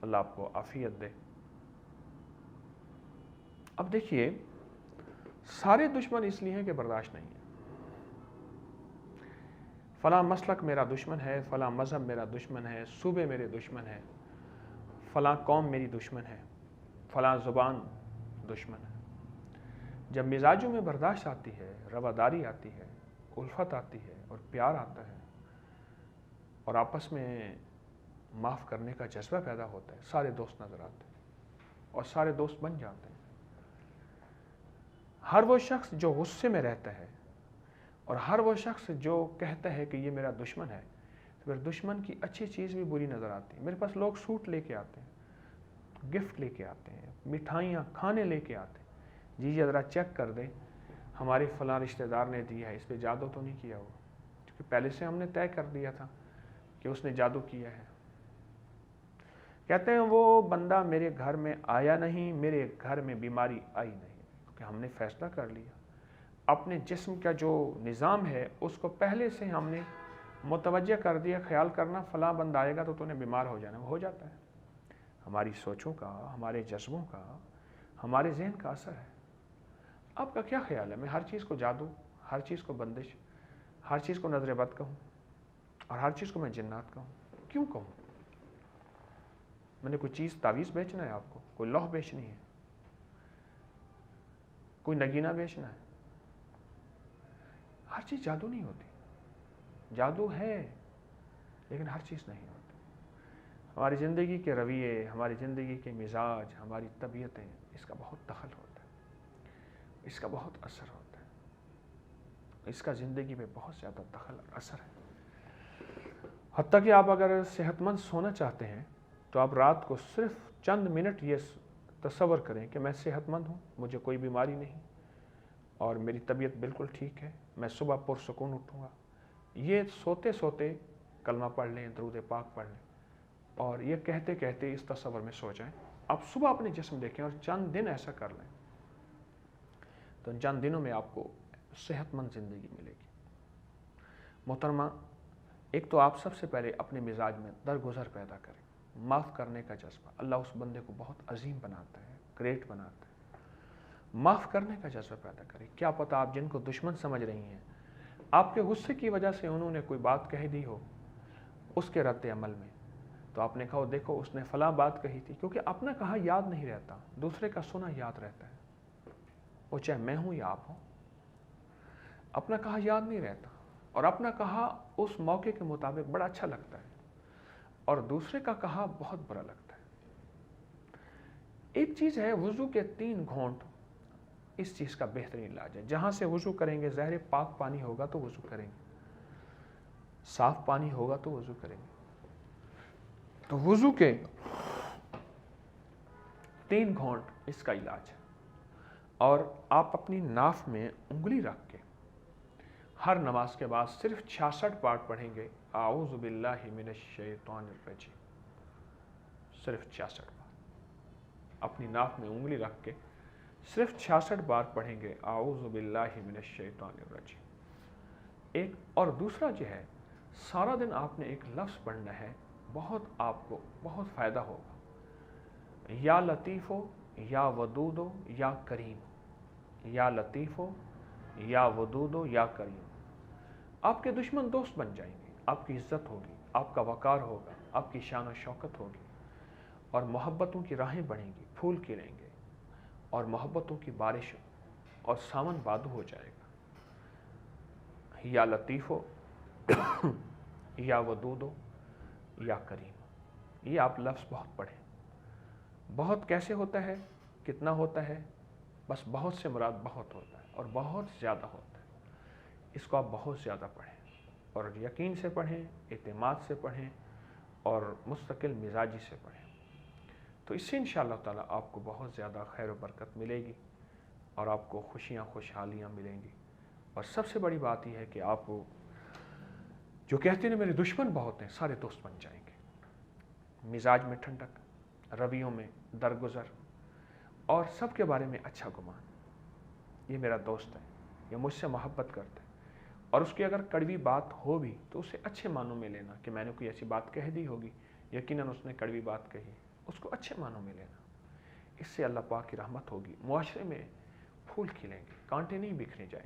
اللہ آپ کو عافیت دے۔ اب دیکھیے، سارے دشمن اس لیے ہیں کہ برداشت نہیں ہے۔ فلاں مسلک میرا دشمن ہے، فلاں مذہب میرا دشمن ہے، صوبے میرے دشمن ہے، فلاں قوم میری دشمن ہے، فلاں زبان دشمن ہے۔ جب مزاجوں میں برداشت آتی ہے، رواداری آتی ہے، الفت آتی ہے اور پیار آتا ہے اور آپس میں معاف کرنے کا جذبہ پیدا ہوتا ہے، سارے دوست نظر آتے ہیں اور سارے دوست بن جاتے ہیں۔ ہر وہ شخص جو غصے میں رہتا ہے اور ہر وہ شخص جو کہتا ہے کہ یہ میرا دشمن ہے، پھر دشمن کی اچھی چیز بھی بری نظر آتی ہے۔ میرے پاس لوگ سوٹ لے کے آتے ہیں، گفٹ لے کے آتے ہیں، مٹھائیاں کھانے لے کے آتے ہیں، جی ذرا چیک کر دیں ہمارے فلاں رشتہ دار نے دیا ہے، اس پہ جادو تو نہیں کیا ہوا، کیونکہ پہلے سے ہم نے طے کر دیا تھا کہ اس نے جادو کیا ہے۔ کہتے ہیں وہ بندہ میرے گھر میں آیا نہیں، میرے گھر میں بیماری آئی نہیں، کیونکہ ہم نے فیصلہ کر لیا۔ اپنے جسم کا جو نظام ہے اس کو پہلے سے ہم نے متوجہ کر دیا، خیال کرنا فلاں بندہ آئے گا تو نے بیمار ہو جانا، وہ ہو جاتا ہے۔ ہماری سوچوں کا، ہمارے جذبوں کا، ہمارے ذہن کا اثر ہے۔ آپ کا کیا خیال ہے؟ میں ہر چیز کو جادو، ہر چیز کو بندش، ہر چیز کو نظر بد کہوں اور ہر چیز کو میں جنات کہوں؟ کیوں کہوں؟ میں نے کوئی چیز تعویذ بیچنا ہے آپ کو، کوئی لوح بیچنی ہے، کوئی نگینہ بیچنا ہے؟ ہر چیز جادو نہیں ہوتی، جادو ہے لیکن ہر چیز نہیں ہوتی۔ ہماری زندگی کے رویے، ہماری زندگی کے مزاج، ہماری طبیعتیں، اس کا بہت دخل ہوتا ہے، اس کا بہت اثر ہوتا ہے، اس کا زندگی میں بہت زیادہ دخل اور اثر ہے۔ حتیٰ کہ آپ اگر صحت مند سونا چاہتے ہیں تو آپ رات کو صرف چند منٹ یہ تصور کریں کہ میں صحت مند ہوں، مجھے کوئی بیماری نہیں اور میری طبیعت بالکل ٹھیک ہے، میں صبح پرسکون اٹھوں گا۔ یہ سوتے سوتے کلمہ پڑھ لیں، درود پاک پڑھ لیں اور یہ کہتے کہتے اس تصور میں سو جائیں۔ آپ صبح اپنے جسم دیکھیں اور چند دن ایسا کر لیں تو ان چند دنوں میں آپ کو صحت مند زندگی ملے گی۔ محترمہ، ایک تو آپ سب سے پہلے اپنے مزاج میں درگزر پیدا کریں، معاف کرنے کا جذبہ۔ اللہ اس بندے کو بہت عظیم بناتا ہے، گریٹ بناتا ہے۔ معاف کرنے کا جذبہ پیدا کریں۔ کیا پتہ آپ جن کو دشمن سمجھ رہی ہیں، آپ کے غصے کی وجہ سے انہوں نے کوئی بات کہہ دی ہو، اس کے رد عمل میں تو آپ نے کہا دیکھو اس نے فلاں بات کہی تھی، کیونکہ اپنا کہا یاد نہیں رہتا، دوسرے کا سنا یاد رہتا ہے، وہ چاہے میں ہوں یا آپ ہوں۔ اپنا کہا یاد نہیں رہتا اور اپنا کہا اس موقع کے مطابق بڑا اچھا لگتا ہے اور دوسرے کا کہا بہت برا لگتا ہے۔ ایک چیز ہے وضو کے 3 گھونٹ، اس چیز کا بہترین علاج ہے۔ جہاں سے وضو کریں گے ظاہر پاک پانی ہوگا تو وضو کریں گے، صاف پانی ہوگا تو وضو کریں گے۔ تو وضو کے 3 گھونٹ اس کا علاج ہے، اور آپ اپنی ناف میں انگلی رکھ کے ہر نماز کے بعد صرف 66 بار پڑھیں گے اعوذ باللہ من الشیطان الرجیم، صرف 66 بار اپنی ناف میں انگلی رکھ کے صرف 66 بار پڑھیں گے اعوذ باللہ من الشیطان الرجیم۔ ایک اور دوسرا جو ہے، سارا دن آپ نے ایک لفظ پڑھنا ہے، بہت آپ کو بہت فائدہ ہوگا۔ یا لطیفو یا ودودو یا کریم، یا لطیفو یا ودودو یا کریم۔ آپ کے دشمن دوست بن جائیں گے، آپ کی عزت ہوگی، آپ کا وقار ہوگا، آپ کی شان و شوکت ہوگی اور محبتوں کی راہیں بڑھیں گی، پھول کھلیں گے اور محبتوں کی بارش اور ساون بادو ہو جائے گا۔ یا لطیفو یا ودودو یا کریم، یہ آپ لفظ بہت پڑھیں۔ بہت کیسے ہوتا ہے، کتنا ہوتا ہے؟ بس بہت سے مراد بہت ہوتا ہے اور بہت زیادہ ہوتا ہے۔ اس کو آپ بہت زیادہ پڑھیں اور یقین سے پڑھیں، اعتماد سے پڑھیں اور مستقل مزاجی سے پڑھیں، تو اس سے انشاءاللہ تعالیٰ آپ کو بہت زیادہ خیر و برکت ملے گی اور آپ کو خوشیاں خوشحالیاں ملیں گی۔ اور سب سے بڑی بات یہ ہے کہ آپ جو کہتے ہیں میرے دشمن بہت ہیں، سارے دوست بن جائیں گے۔ مزاج میں ٹھنڈک، رویوں میں درگزر اور سب کے بارے میں اچھا گمان، یہ میرا دوست ہے، یہ مجھ سے محبت کرتا ہے، اور اس کی اگر کڑوی بات ہو بھی تو اسے اچھے معنوں میں لینا کہ میں نے کوئی ایسی بات کہہ دی ہوگی، یقیناً اس نے کڑوی بات کہی، اس کو اچھے معنوں میں لینا. اس سے اللہ پاک کی رحمت ہوگی, معاشرے میں پھول کھلیں گے, کانٹے نہیں بکھرے جائیں گے.